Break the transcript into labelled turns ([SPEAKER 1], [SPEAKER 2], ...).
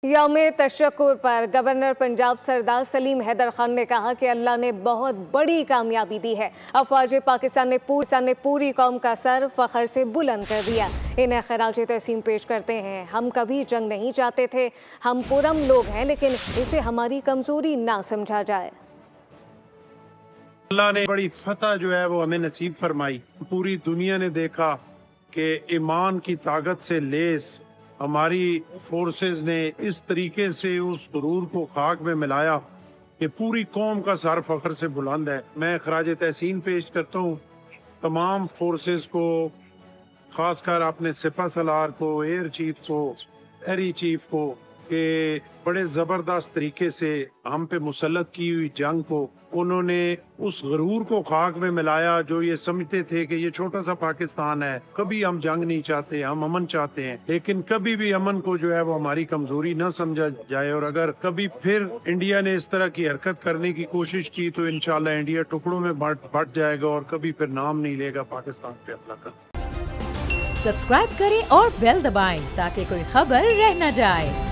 [SPEAKER 1] यौम-ए तशक्कुर पर गवर्नर पंजाब सरदार सलीम हैदर खान ने कहा कि अल्लाह ने बहुत बड़ी कामयाबी दी है। अफवाज पाकिस्तान ने पूरी कौम का सर फखर से बुलंद कर दिया। इन्हें खराज तहसीन पेश करते हैं। हम कभी जंग नहीं चाहते थे, हम पुरम लोग हैं, लेकिन इसे हमारी कमजोरी ना समझा जाए।
[SPEAKER 2] अल्लाह ने बड़ी फतह जो है वो हमें नसीब फरमाई। पूरी दुनिया ने देखा कि ईमान की ताकत से लेस हमारी फोर्सेस ने इस तरीके से उस गुरूर को खाक में मिलाया कि पूरी कौम का सर फख्र से बुलंद है। मैं खराज तहसीन पेश करता हूँ तमाम फोर्सेस को, खासकर अपने सिपा सलार को, एयर चीफ को, एरी चीफ को, कि बड़े ज़बरदस्त तरीके से हम पे मुसल्लत की हुई जंग को उन्होंने उस गरूर को खाक में मिलाया जो ये समझते थे कि ये छोटा सा पाकिस्तान है, कभी हम जंग नहीं चाहते, हम अमन चाहते हैं। लेकिन कभी भी अमन को जो है वो हमारी कमजोरी ना समझा जाए, और अगर कभी फिर इंडिया ने इस तरह की हरकत करने की कोशिश की तो इंशाल्लाह इंडिया टुकड़ों में बट जाएगा और कभी फिर नाम नहीं लेगा पाकिस्तान पे अपना कर।
[SPEAKER 3] सब्सक्राइब करें और बेल दबाएं ताकि कोई खबर रह न जाए।